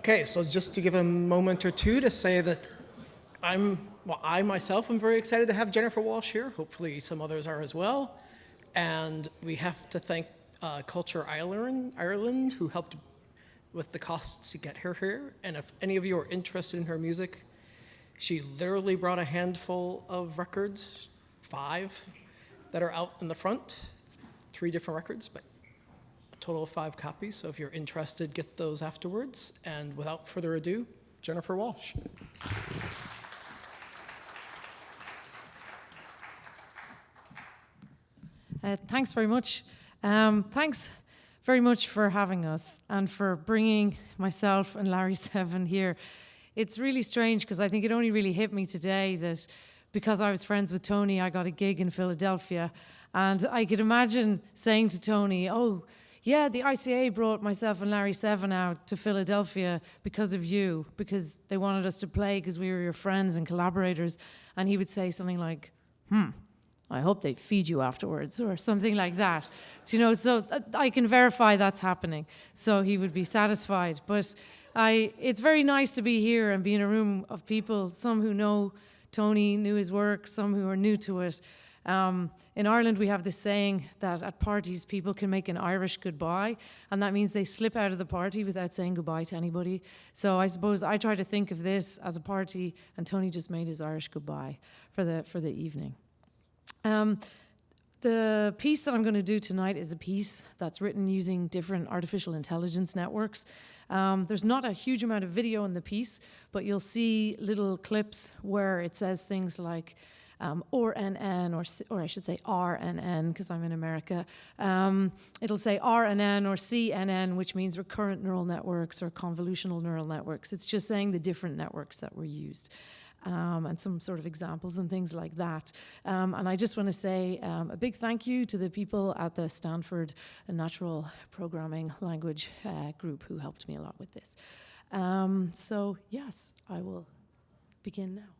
Okay, so just to give a moment or two to say that I myself am very excited to have Jennifer Walshe here. Hopefully some others are as well. And we have to thank Culture Ireland, who helped with the costs to get her here. And if any of you are interested in her music, she literally brought a handful of records, 5, that are out in the front, 3 different records, but a total of 5 copies. So if you're interested, get those afterwards. And without further ado, Jennifer Walshe. Thanks very much. Thanks very much for having us and for bringing myself and Larry Seven here. It's really strange because I think it only really hit me today that because I was friends with Tony, I got a gig in Philadelphia. And I could imagine saying to Tony, oh, yeah, the ICA brought myself and Larry Seven out to Philadelphia because of you, because they wanted us to play because we were your friends and collaborators. And he would say something like, I hope they feed you afterwards, or something like that. So I can verify that's happening. So he would be satisfied. But it's very nice to be here and be in a room of people, some who know Tony, knew his work, some who are new to it. In Ireland, we have this saying that at parties, people can make an Irish goodbye, and that means they slip out of the party without saying goodbye to anybody. So I suppose I try to think of this as a party, and Tony just made his Irish goodbye for the evening. The piece that I'm going to do tonight is a piece that's written using different artificial intelligence networks. There's not a huge amount of video in the piece, but you'll see little clips where it says things like ORNN, or I should say RNN, because I'm in America. It'll say RNN or CNN, which means recurrent neural networks or convolutional neural networks. It's just saying the different networks that were used. And some sort of examples and things like that. And I just want to say a big thank you to the people at the Stanford Natural Programming Language group who helped me a lot with this. So yes, I will begin now.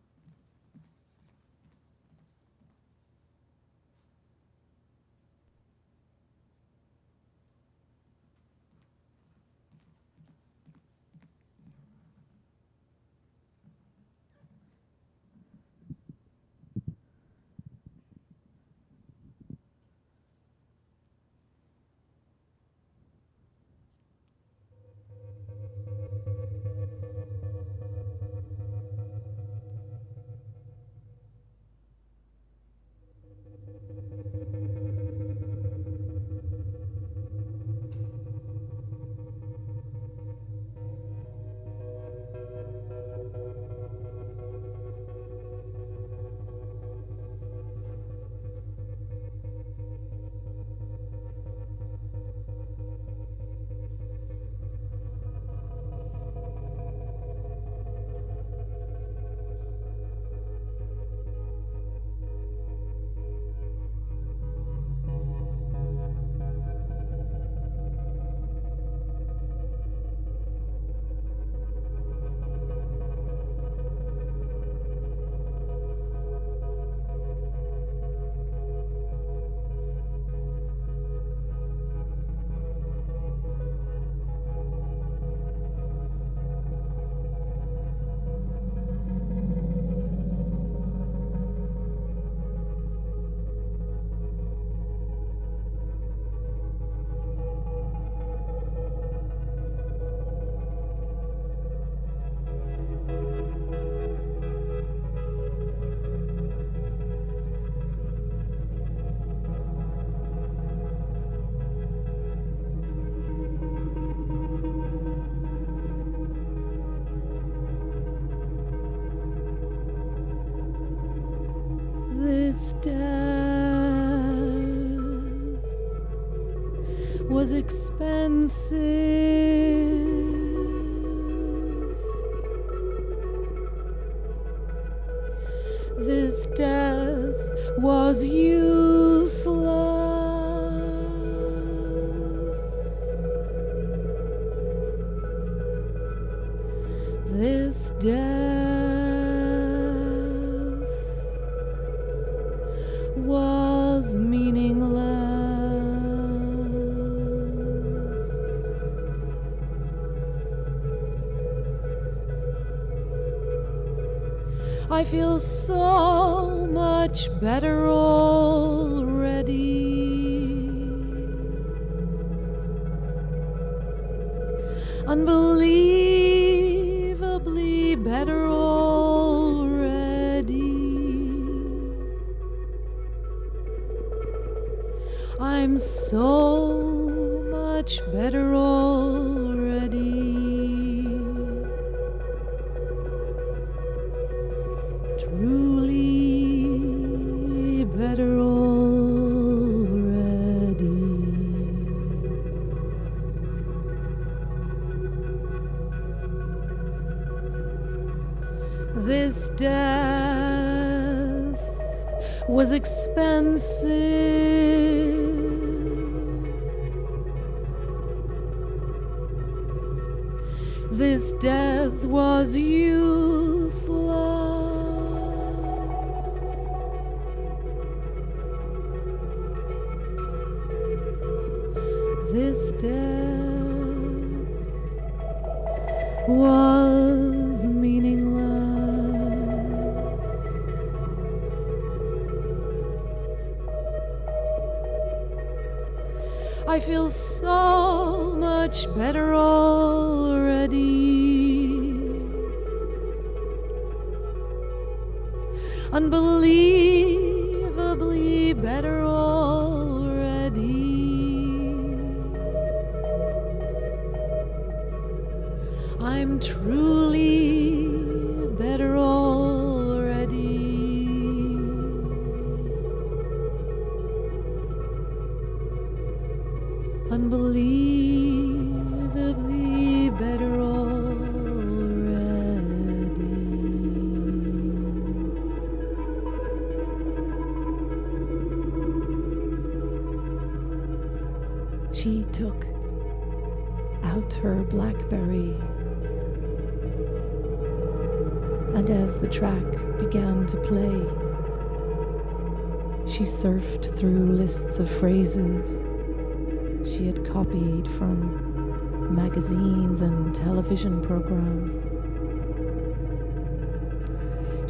Was expensive. This death was useless. This death was meaningless. I feel so much better already. Unbelievably better already. I'm so much better already. Truly better already. This death was expensive. This death was useless. This death was meaningless. I feel so much better already. Unbelievably better already. I'm truly better already. Unbelievably better already. She took out her BlackBerry, and as the track began to play, she surfed through lists of phrases she had copied from magazines and television programs.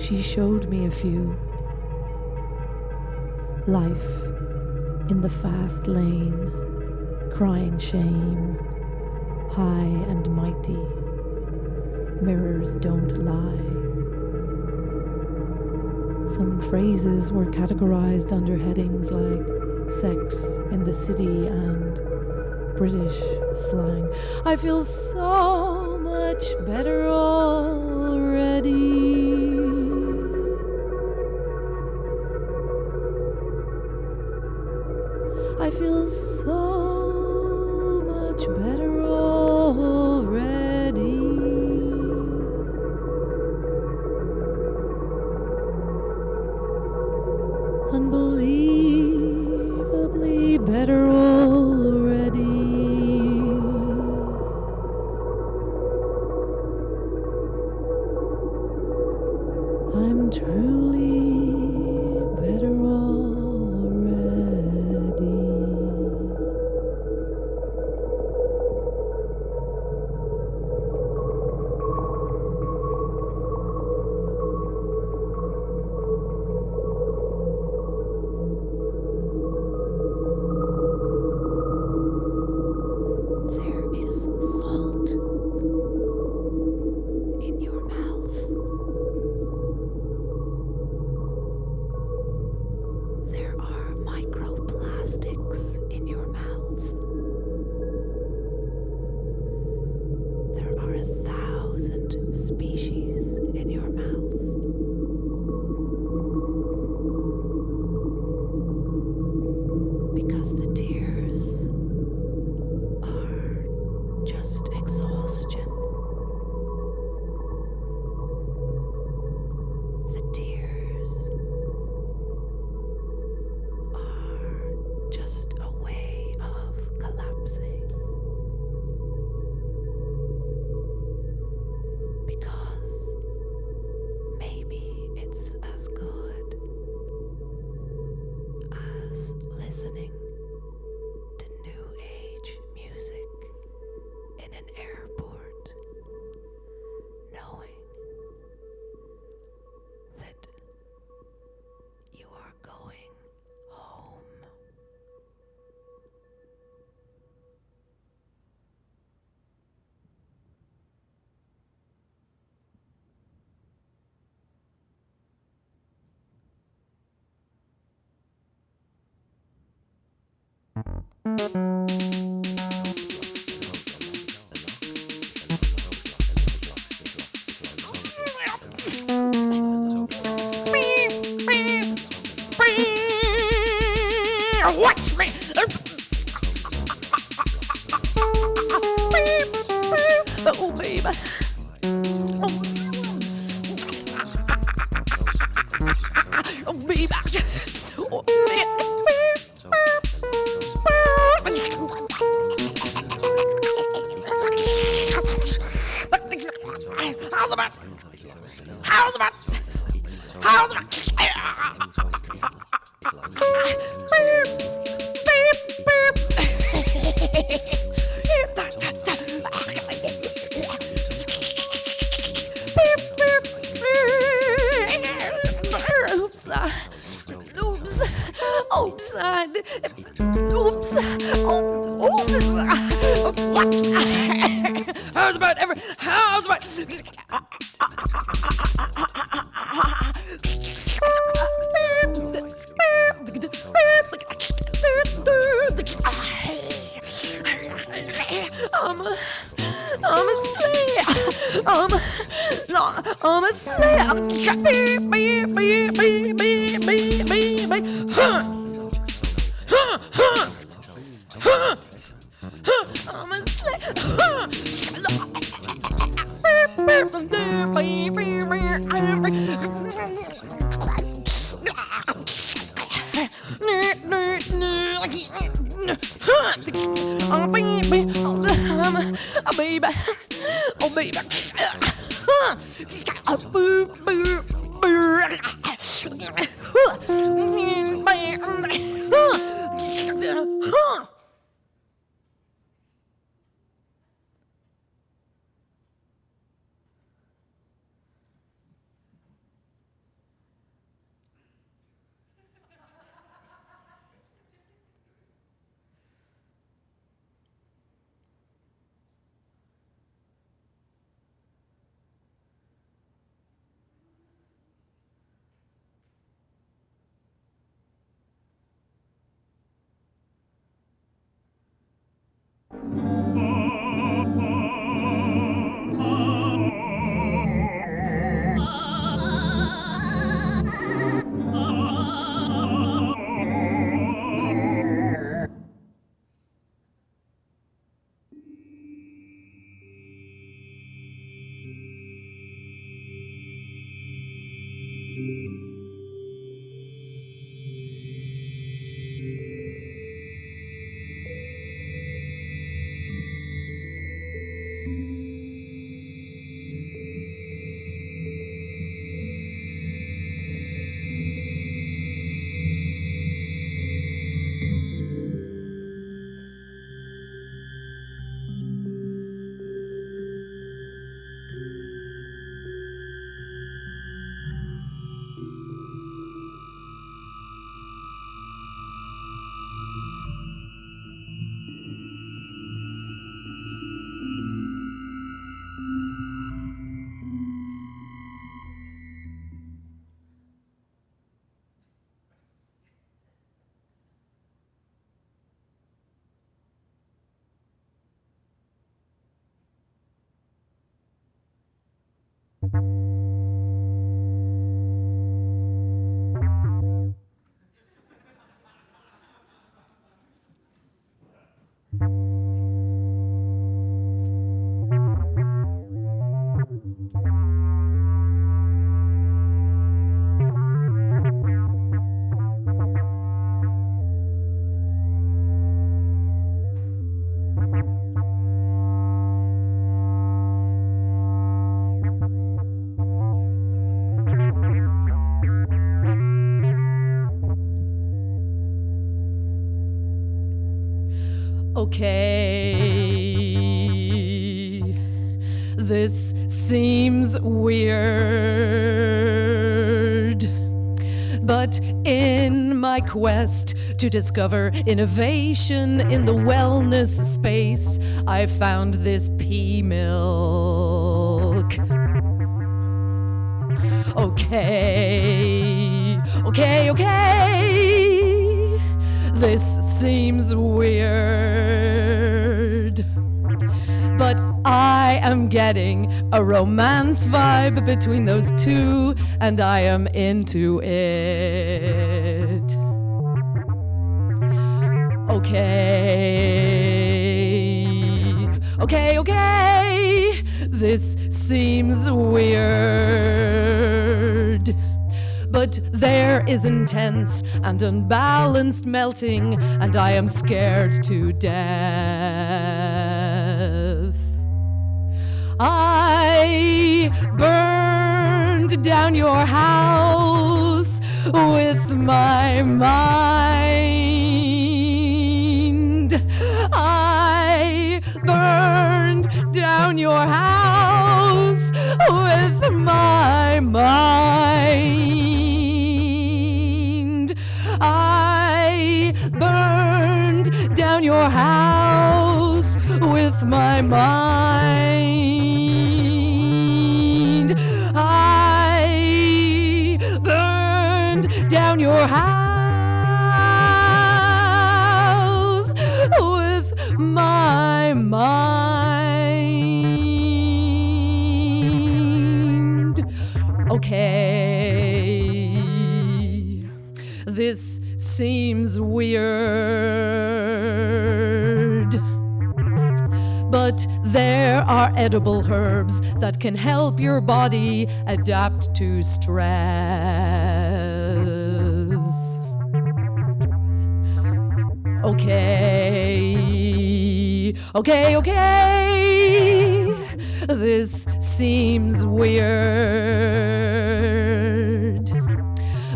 She showed me a few. Life in the fast lane, crying shame, high and mighty, mirrors don't lie. Some phrases were categorized under headings like sex in the city and British slang. I feel so much better already. I feel so much better already. Unbelievably better already. I'm truly better already. There is salt in your mouth. There are microplastics in your mouth. There are 1,000 species in your mouth. Because the tears are just exhaustion. The tears are just a way of collapsing. Because maybe it's as good as listening to new age music in an airport, knowing Watch me! Oh, baby. Oh, baby. Oh, how's about? How's about? How's about? Oops, what? How's about every? How's about? I'm a slayer. I'm a slayer. I'm a baby. Oh, baby. Okay, this seems weird, but in my quest to discover innovation in the wellness space, I found this pea milk. Okay. this seems weird, but I am getting a romance vibe between those two, and I am into it. Okay, this seems weird, but there is intense and unbalanced melting, and I am scared to death. I burned down your house with my mind. I burned down your house with my mind. I burned down your house with my mind. I burned down your house with my mind. Okay, this seems weird, but there are edible herbs that can help your body adapt to stress. Okay, this seems weird,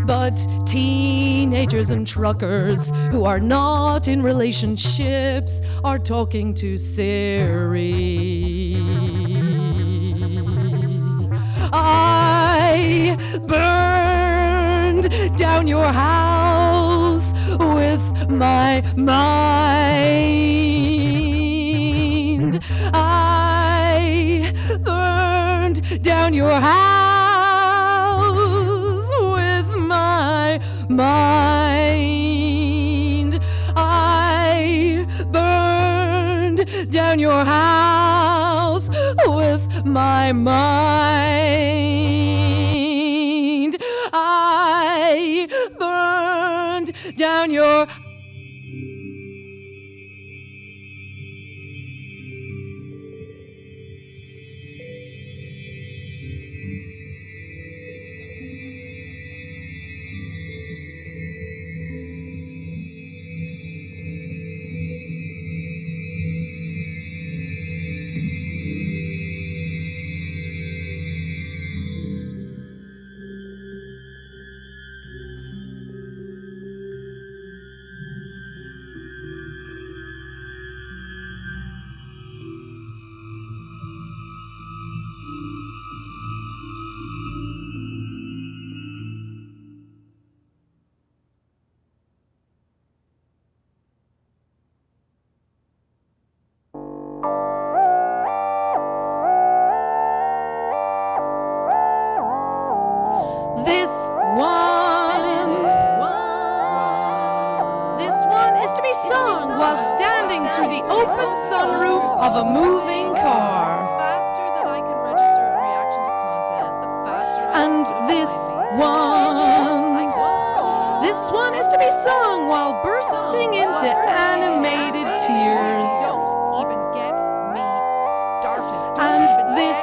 but teenagers and truckers who are not in relationships are talking to Siri. I burned down your house with my mind. I burned down your house with my mind. I burned down your house with my mind. I burned down your of a moving car. The faster that I can register a reaction to content, the faster And this one is to be sung while bursting into animated tears. Don't even get me started. And this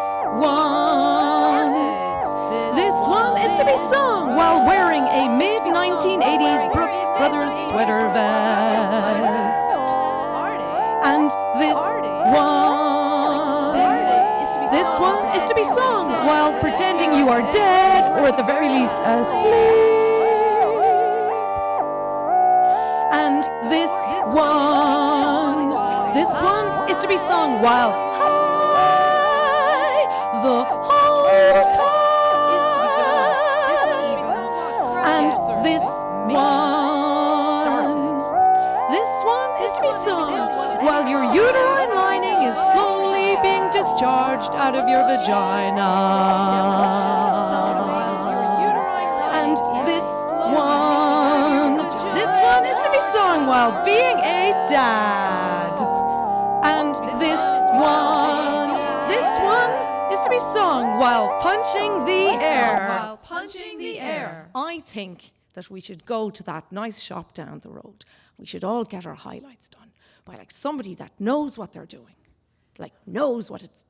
one is to be sung while wearing a mid-1980s Brooks Brothers sweater vest. And this one is to be sung while pretending you are dead or at the very least asleep. And this one is to be sung while high the whole time. And this one is to be sung while your uterine lining is slowly being discharged out of your vagina. And this one is to be sung while while being a dad. And this one is to be sung while punching the air. I think that we should go to that nice shop down the road. We should all get our highlights done by like somebody that knows what they're doing, like knows what it's.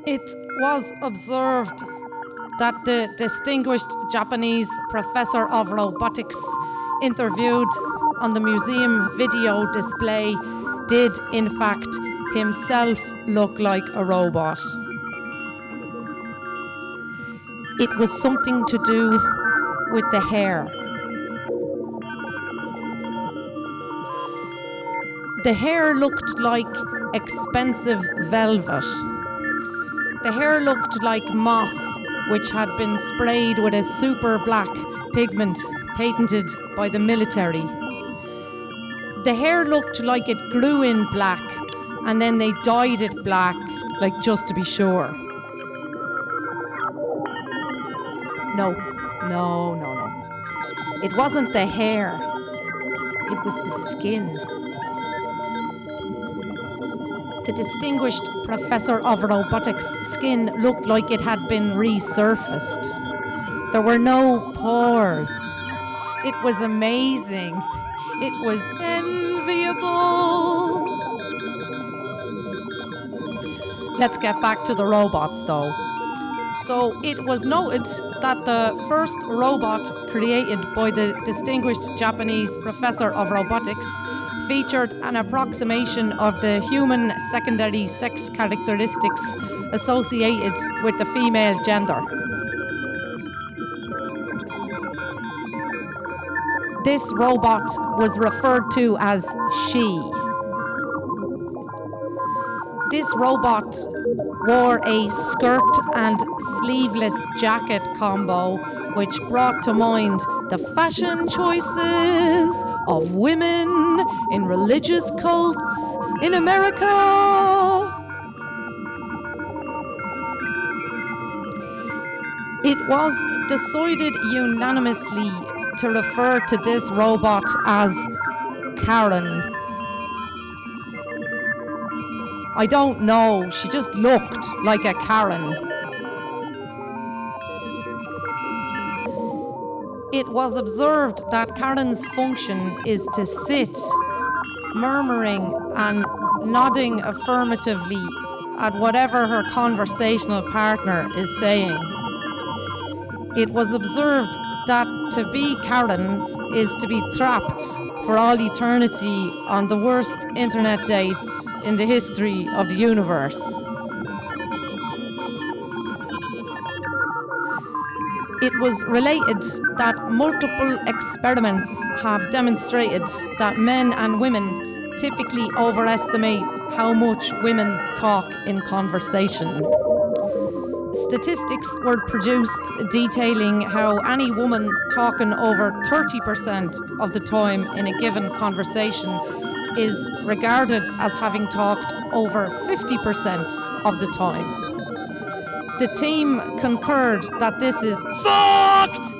It was observed that the distinguished Japanese professor of robotics interviewed on the museum video display did in fact himself look like a robot. It was something to do with the hair. The hair looked like expensive velvet. The hair looked like moss, which had been sprayed with a super black pigment patented by the military. The hair looked like it grew in black, and then they dyed it black, like just to be sure. No. It wasn't the hair. It was the skin. The distinguished professor of robotics' skin looked like it had been resurfaced. There were no pores. It was amazing. It was enviable. Let's get back to the robots, though. So it was noted that the first robot created by the distinguished Japanese professor of robotics featured an approximation of the human secondary sex characteristics associated with the female gender. This robot was referred to as she. This robot wore a skirt and sleeveless jacket combo, which brought to mind the fashion choices of women in religious cults in America. It was decided unanimously to refer to this robot as Karen. I don't know, she just looked like a Karen. It was observed that Karen's function is to sit, murmuring and nodding affirmatively at whatever her conversational partner is saying. It was observed that to be Karen is to be trapped for all eternity on the worst internet date in the history of the universe. It was related that multiple experiments have demonstrated that men and women typically overestimate how much women talk in conversation. Statistics were produced detailing how any woman talking over 30% of the time in a given conversation is regarded as having talked over 50% of the time. The team concurred that this is fucked.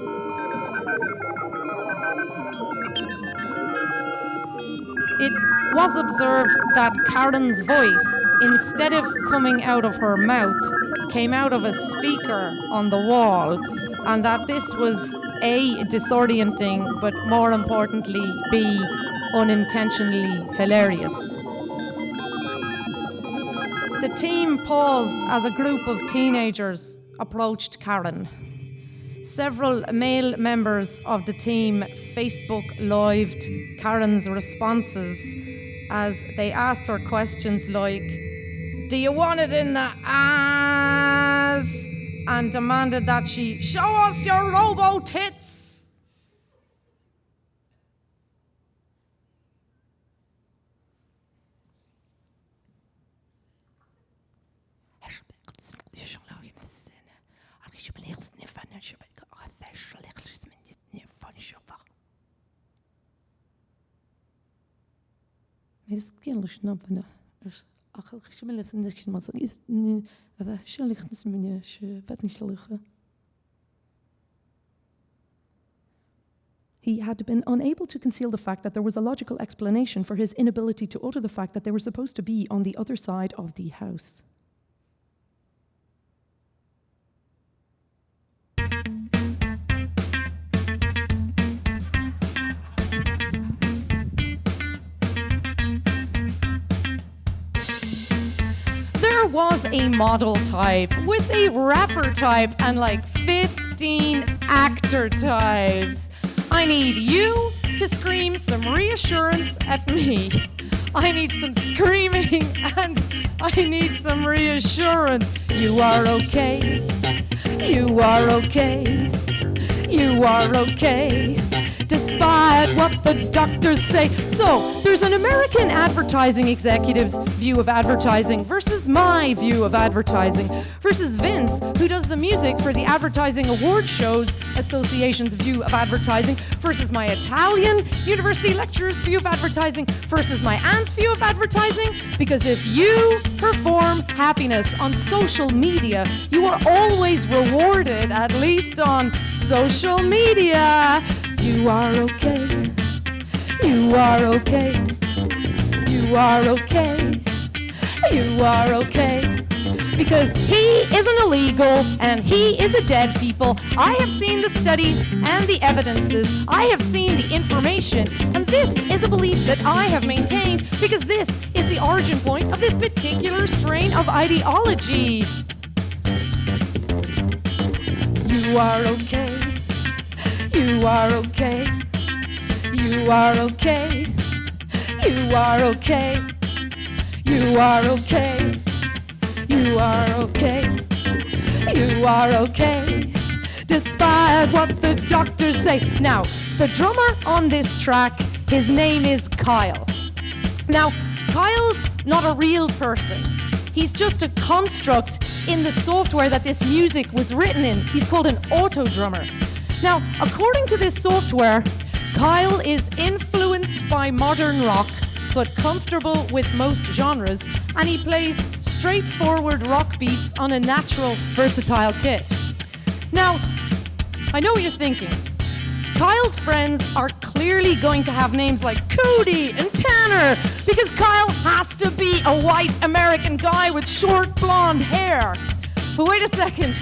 It was observed that Karen's voice, instead of coming out of her mouth, came out of a speaker on the wall, and that this was A, disorienting, but more importantly, B, unintentionally hilarious. The team paused as a group of teenagers approached Karen. Several male members of the team Facebook lived Karen's responses as they asked her questions like, "Do you want it in the ass?" and demanded that she show us your robo tits. He had been unable to conceal the fact that there was a logical explanation for his inability to utter the fact that they were supposed to be on the other side of the house. There was a model type with a rapper type and like 15 actor types. I need you to scream some reassurance at me. I need some screaming and I need some reassurance. You are okay. You are okay. You are okay. Despite what the doctors say. So, there's an American advertising executive's view of advertising versus my view of advertising versus Vince, who does the music for the Advertising Award Shows Association's view of advertising versus my Italian university lecturer's view of advertising versus my aunt's view of advertising. Because if you perform happiness on social media, you are always rewarded, at least on social media. You are okay. You are okay. You are okay. You are okay. Because he isn't illegal and he is a dead people. I have seen the studies and the evidences. I have seen the information. And this is a belief that I have maintained because this is the origin point of this particular strain of ideology. You are okay. You are okay. You are okay. You are okay. You are okay. You are okay. You are okay. Despite what the doctors say. Now, the drummer on this track, his name is Kyle. Now, Kyle's not a real person. He's just a construct in the software that this music was written in. He's called an auto drummer. Now, according to this software, Kyle is influenced by modern rock, but comfortable with most genres, and he plays straightforward rock beats on a natural, versatile kit. Now, I know what you're thinking. Kyle's friends are clearly going to have names like Cody and Tanner, because Kyle has to be a white American guy with short blonde hair. But wait a second.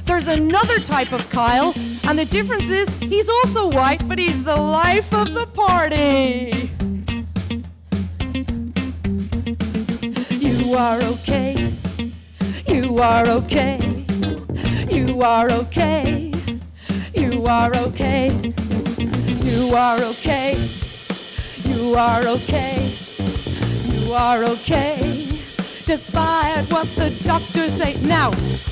There's another type of Kyle, and the difference is he's also white, but he's the life of the party. You are okay. You are okay. You are okay. You are okay. You are okay. You are okay. You are okay. Despite what the doctors say. Now,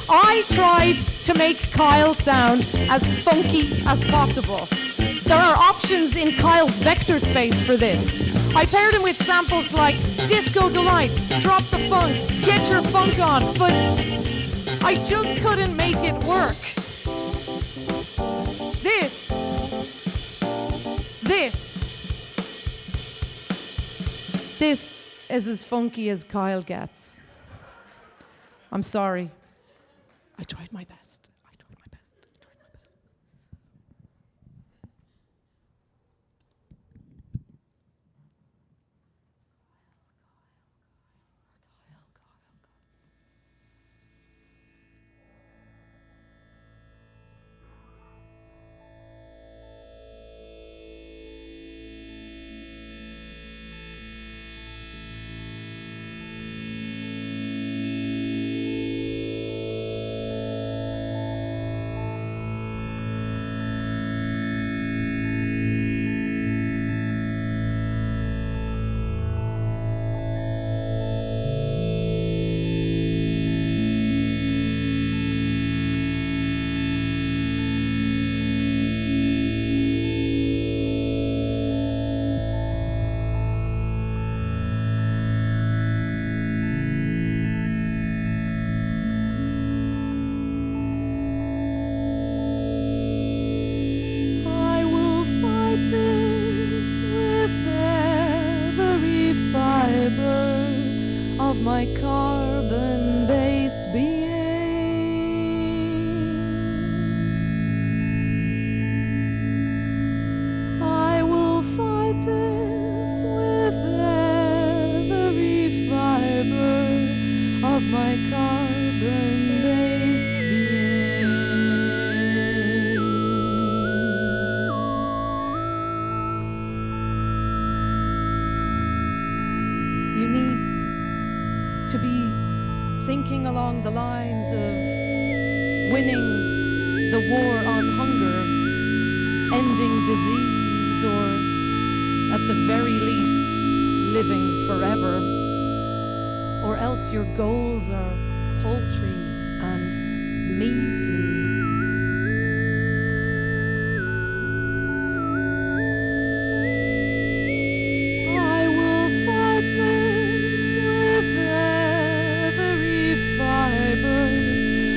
I tried to make Kyle sound as funky as possible. There are options in Kyle's vector space for this. I paired him with samples like Disco Delight, Drop the Funk, Get Your Funk On, but I just couldn't make it work. This is as funky as Kyle gets. I'm sorry. I tried my best. I tried my best. I tried my best. My carbon-based being, I will fight this with every fiber of my carbon-based being. You need to be thinking along the lines of winning the war on hunger, ending disease, or at the very least, living forever. Or else your goals are paltry and measly.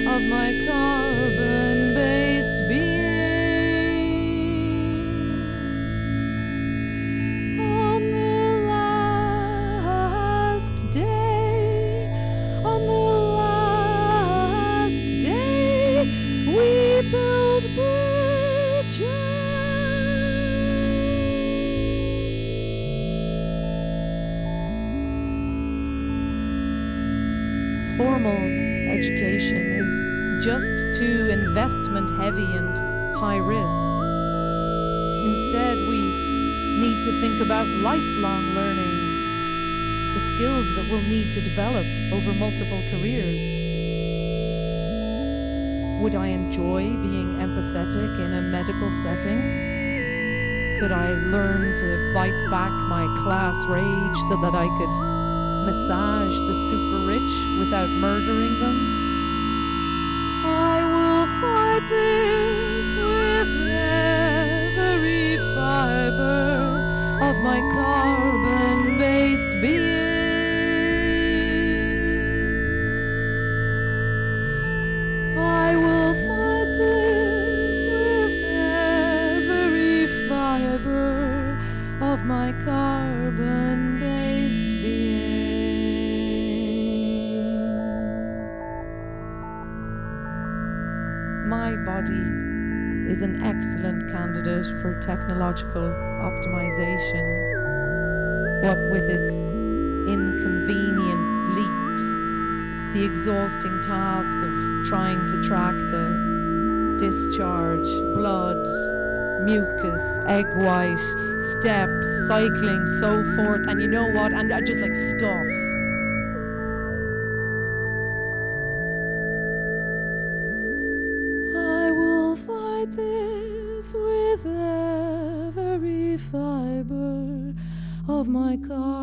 Of my carbon-based being. On the last day, we build bridges. Formal education is just too investment heavy and high risk. Instead, we need to think about lifelong learning, the skills that we'll need to develop over multiple careers. Would I enjoy being empathetic in a medical setting? Could I learn to bite back my class rage so that I could massage the super rich without murdering them? I will fight this with every fiber of my carbon-based being. I will fight this with every fiber of my carbon-based being. My body is an excellent candidate for technological optimization. What with its inconvenient leaks, the exhausting task of trying to track the discharge, blood, mucus, egg white, steps, cycling, so forth, and you know what, and I just like stuff. I will fight this with every fiber of my car.